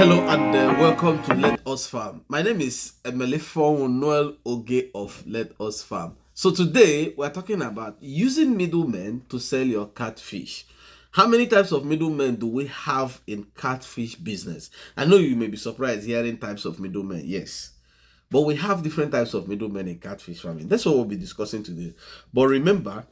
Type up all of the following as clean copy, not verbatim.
Hello and welcome to Let Us Farm. My name is Emelefon Noel Oge of Let Us Farm. So today we're talking about using middlemen to sell your catfish. How many types of middlemen do we have in catfish business? I know you may be surprised hearing types of middlemen, yes. But we have different types of middlemen in catfish farming. That's what we'll be discussing today. But remember,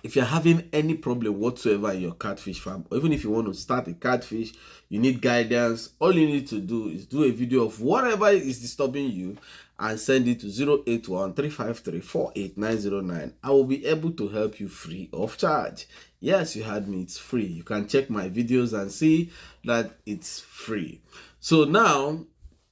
if you're having any problem whatsoever in your catfish farm, or even if you want to start a catfish, you need guidance, all you need to do is do a video of whatever is disturbing you and send it to 081-353-48909. I will be able to help you free of charge. Yes, you heard me, it's free. You can check my videos and see that it's free. So now,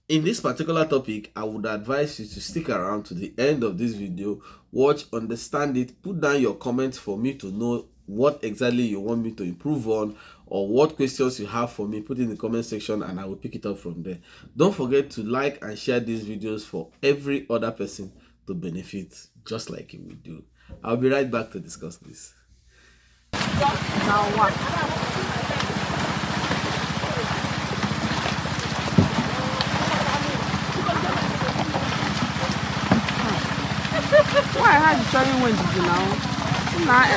in this particular topic, I would advise you to stick around to the end of this video, watch, understand it, put down your comments for me to know what exactly you want me to improve on or what questions you have for me. Put in the comment section and I will pick it up from there. Don't forget to like and share these videos for every other person to benefit just like you will do. I'll be right back to discuss this. Why had you showing when did you know? Not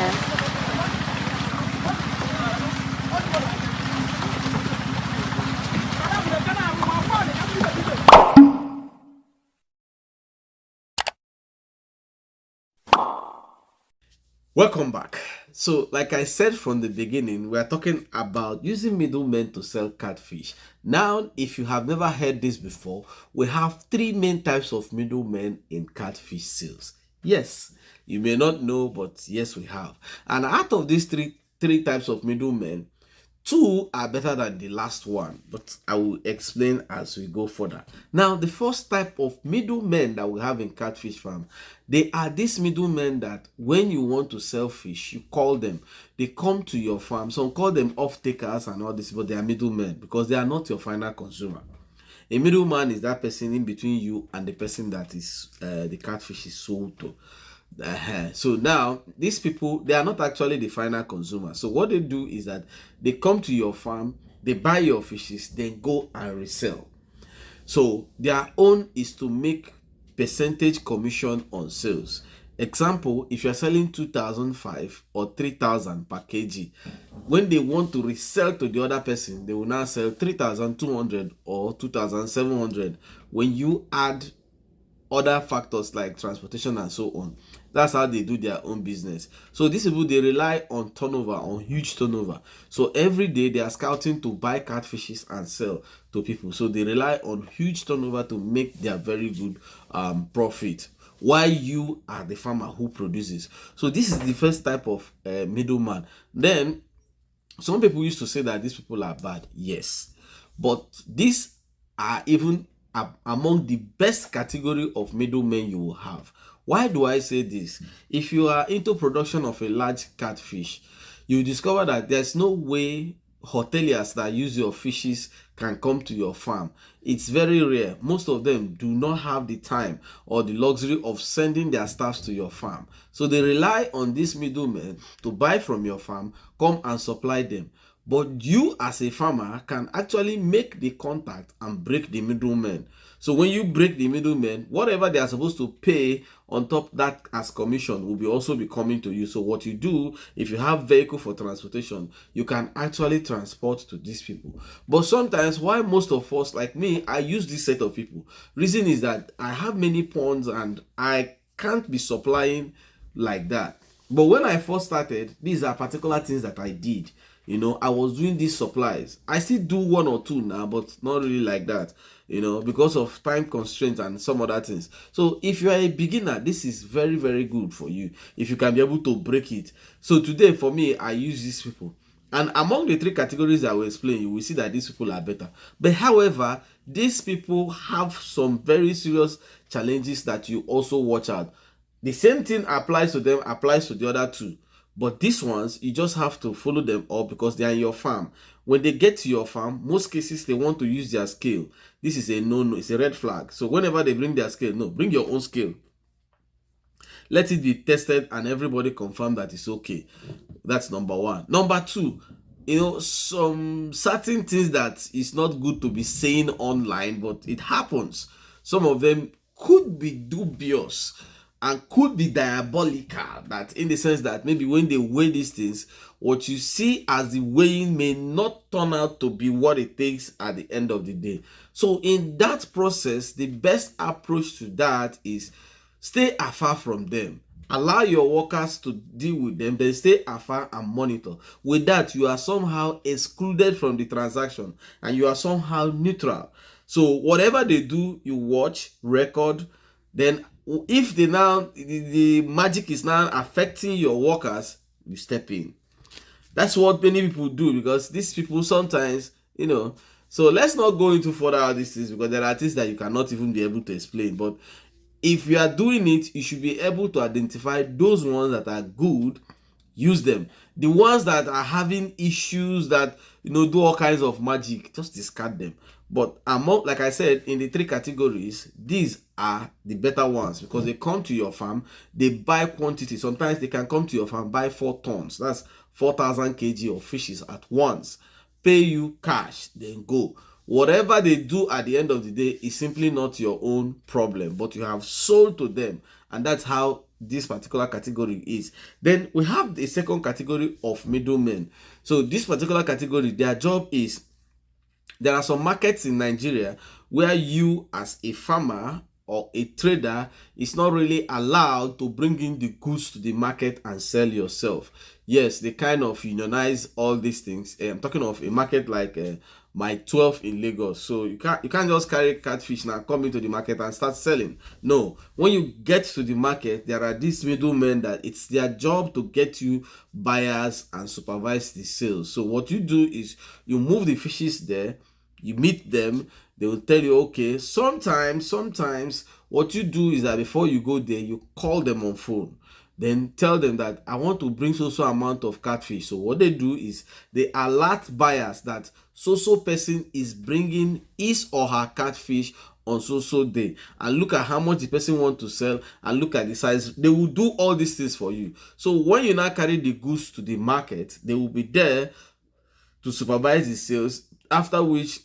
Welcome back. So, like I said from the beginning, we are talking about using middlemen to sell catfish. Now, if you have never heard this before, we have three main types of middlemen in catfish sales. Yes, you may not know, but yes, we have. And out of these three types of middlemen, two are better than the last one, but I will explain as we go further. Now, the first type of middlemen that we have in catfish farm, they are these middlemen that when you want to sell fish, you call them. They come to your farm. Some call them off-takers and all this, but they are middlemen because they are not your final consumer. A middleman is that person in between you and the person that is the catfish is sold to. So now these people, they are not actually the final consumer. So what they do is that they come to your farm, they buy your fishes, then go and resell. So their own is to make percentage commission on sales. Example, if you're selling 2,005 or 3,000 per kg, when they want to resell to the other person, they will now sell 3,200 or 2,700 when you add other factors like transportation and so on. That's how they do their own business. So these people, they rely on turnover, on huge turnover. So every day they are scouting to buy catfishes and sell to people. So they rely on huge turnover to make their very good profit, while you are the farmer who produces. So this is the first type of middleman. Then some people used to say that these people are bad. Yes, but these are even among the best category of middlemen you will have. Why do I say this? If you are into production of a large catfish, you discover that there's no way hoteliers that use your fishes can come to your farm. It's very rare. Most of them do not have the time or the luxury of sending their staffs to your farm. So they rely on these middlemen to buy from your farm, come and supply them. But you as a farmer can actually make the contact and break the middleman. So when you break the middleman, whatever they are supposed to pay on top that as commission will also be coming to you. So what you do, if you have vehicle for transportation, you can actually transport to these people. But sometimes, why most of us, like me, I use this set of people. Reason is that I have many ponds and I can't be supplying like that. But when I first started, these are particular things that I did. You know, I was doing these supplies. I still do one or two now, but not really like that, you know, because of time constraints and some other things. So if you are a beginner, this is very, very good for you if you can be able to break it. So today, for me, I use these people. And among the three categories I will explain, you will see that these people are better. But however, these people have some very serious challenges that you also watch out. The same thing applies to them, applies to the other two. But these ones, you just have to follow them up because they are in your farm. When they get to your farm, most cases they want to use their scale. This is a no-no, it's a red flag. So whenever they bring their scale, no, bring your own scale. Let it be tested and everybody confirm that it's okay. That's number one. Number two, some certain things that is not good to be saying online, but it happens. Some of them could be dubious and could be diabolical, that in the sense that maybe when they weigh these things, what you see as the weighing may not turn out to be what it takes at the end of the day. So in that process, the best approach to that is stay afar from them. Allow your workers to deal with them, then stay afar and monitor. With that, you are somehow excluded from the transaction and you are somehow neutral. So whatever they do, you watch, record. Then if the magic is now affecting your workers, you step in. That's what many people do, because these people sometimes, so let's not go into further all these things, because there are things that you cannot even be able to explain. But if you are doing it, you should be able to identify those ones that are good, use them. The ones that are having issues, that do all kinds of magic, just discard them. But among, like I said, in the three categories, these are the better ones, because they come to your farm, they buy quantity. Sometimes they can come to your farm, buy 4 tons, that's 4,000 kg of fishes at once, pay you cash, then go. Whatever they do at the end of the day is simply not your own problem, but you have sold to them, and that's how this particular category is. Then we have the second category of middlemen. So this particular category, their job is, there are some markets in Nigeria where you as a farmer or a trader is not really allowed to bring in the goods to the market and sell yourself. Yes, they kind of unionize all these things. I'm talking of a market like my 12 in Lagos. So you can't just carry catfish now, come into the market and start selling. No, when you get to the market, there are these middlemen that it's their job to get you buyers and supervise the sales. So what you do is you move the fishes there, you meet them, they will tell you, okay, sometimes what you do is that before you go there, you call them on phone, then tell them that I want to bring so amount of catfish. So what they do is they alert buyers that so person is bringing his or her catfish on so day, and look at how much the person want to sell and look at the size. They will do all these things for you. So when you now carry the goods to the market, they will be there to supervise the sales, after which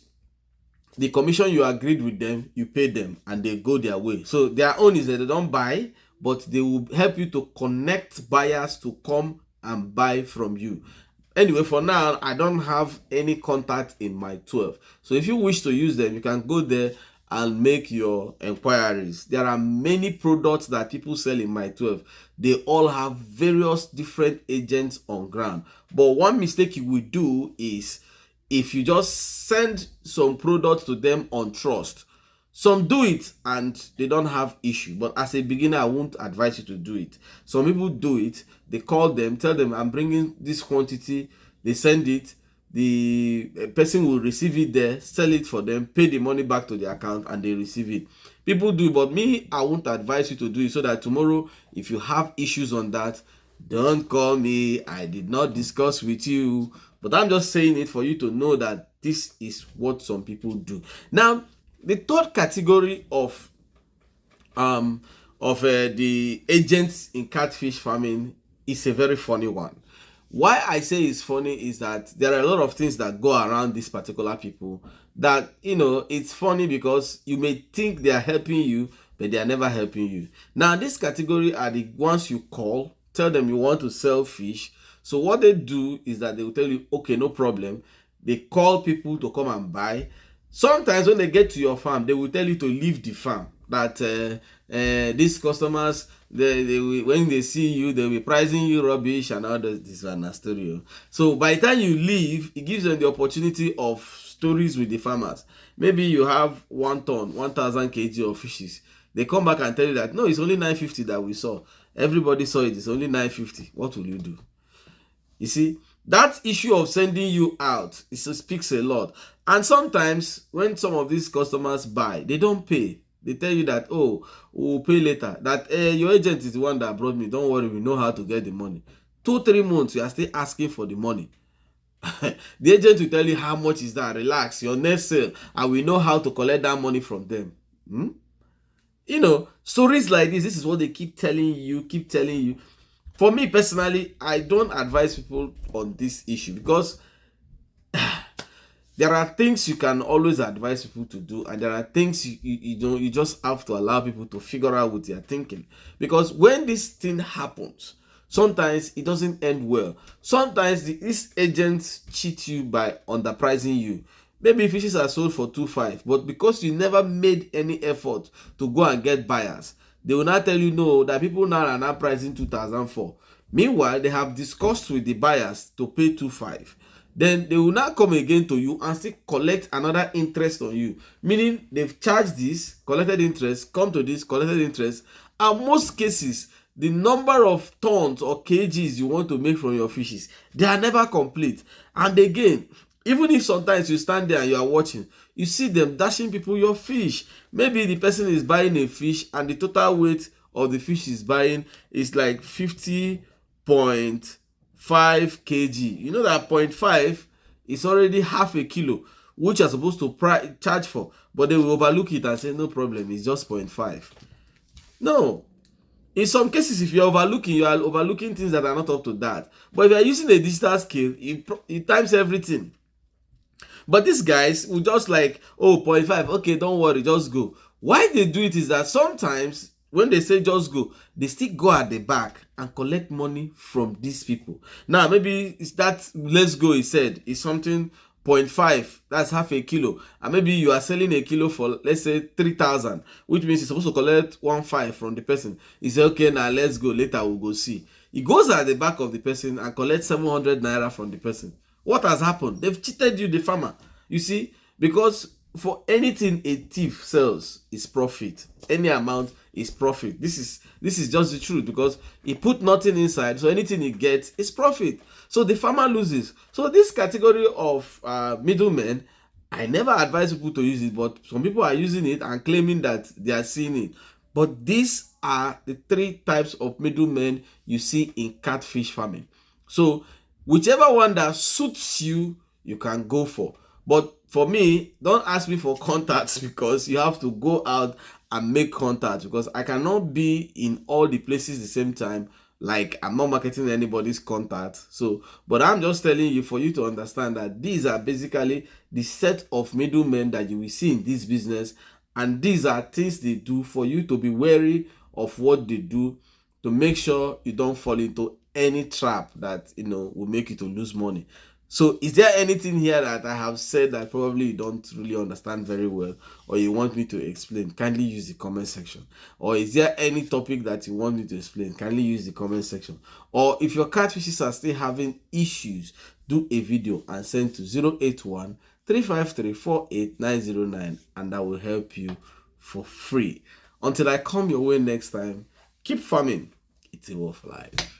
the commission you agreed with them, you pay them and they go their way. So their own is that they don't buy, but they will help you to connect buyers to come and buy from you. Anyway, for now, I don't have any contact in my 12. So if you wish to use them, you can go there and make your inquiries. There are many products that people sell in my 12. They all have various different agents on ground. But one mistake you will do is, if you just send some products to them on trust. Some do it and they don't have issue, but as a beginner, I won't advise you to do it. Some people do it, they call them, tell them I'm bringing this quantity, they send it, the person will receive it there, sell it for them, pay the money back to the account, and they receive it. People do, but me, I won't advise you to do it, so that tomorrow, if you have issues on that, don't call me, I did not discuss with you. But I'm just saying it for you to know that this is what some people do. Now, the third category of the agents in catfish farming is a very funny one. Why I say it's funny is that there are a lot of things that go around these particular people that, it's funny because you may think they are helping you, but they are never helping you. Now, this category are the ones you call, tell them you want to sell fish. So what they do is that they will tell you, okay, no problem. They call people to come and buy. Sometimes when they get to your farm, they will tell you to leave the farm. That these customers, they will, when they see you, they will be pricing you rubbish and all this one story. So by the time you leave, it gives them the opportunity of stories with the farmers. Maybe you have 1 ton, 1,000 kg of fishes. They come back and tell you that, no, it's only 950 that we saw. Everybody saw it, it's only 950. What will you do? You see, that issue of sending you out, it speaks a lot. And sometimes when some of these customers buy, they don't pay. They tell you that, oh, we'll pay later. That your agent is the one that brought me. Don't worry, we know how to get the money. 2-3 months, you are still asking for the money. The agent will tell you how much is that. Relax, your next sale, and we know how to collect that money from them. Stories like this is what they keep telling you. For me personally, I don't advise people on this issue, because there are things you can always advise people to do, and there are things you just have to allow people to figure out with their thinking. Because when this thing happens, sometimes it doesn't end well. Sometimes these agents cheat you by underpricing you. Maybe fishes are sold for 2.5, but because you never made any effort to go and get buyers, they will not tell you no, that people now are now pricing 2004. Meanwhile, they have discussed with the buyers to pay 2.5. Then they will now come again to you and still collect another interest on you, meaning they've charged this, collected interest, come to this, collected interest. And most cases, the number of tons or kgs you want to make from your fishes, they are never complete. And again, even if sometimes you stand there and you are watching, you see them dashing people your fish. Maybe the person is buying a fish and the total weight of the fish is buying is like 50.5 kg. You know that 0.5 is already half a kilo, which you're supposed to charge for, but they will overlook it and say no problem, it's just 0.5. No. In some cases, if you're overlooking, you are overlooking things that are not up to that. But if you're using a digital scale, it times everything. But these guys will just like, oh, 0.5, okay, don't worry, just go. Why they do it is that sometimes when they say just go, they still go at the back and collect money from these people. Now, maybe it's that let's go, he said, is something 0.5, that's half a kilo. And maybe you are selling a kilo for, let's say, 3,000, which means you're supposed to collect 1.5 from the person. He said, okay, now let's go, later we'll go see. He goes at the back of the person and collects 700 naira from the person. What has happened? They've cheated you, the farmer. You see, because for anything a thief sells is profit. Any amount is profit. This is just the truth, because he put nothing inside, so anything he gets is profit. So the farmer loses. So this category of middlemen, I never advise people to use it, but some people are using it and claiming that they are seeing it. But these are the 3 types of middlemen you see in catfish farming. So whichever one that suits you, you can go for. But for me, don't ask me for contacts, because you have to go out and make contacts, because I cannot be in all the places the same time. Like, I'm not marketing anybody's contact. So, but I'm just telling you, for you to understand that these are basically the set of middlemen that you will see in this business. And these are things they do for you to be wary of what they do, to make sure you don't fall into any trap that, will make you to lose money. So is there anything here that I have said that probably you don't really understand very well, or you want me to explain? Kindly use the comment section. Or is there any topic that you want me to explain? Kindly use the comment section. Or if your catfishes are still having issues, do a video and send to 081 353 48909, and that will help you for free. Until I come your way next time, keep farming. It's a way of life.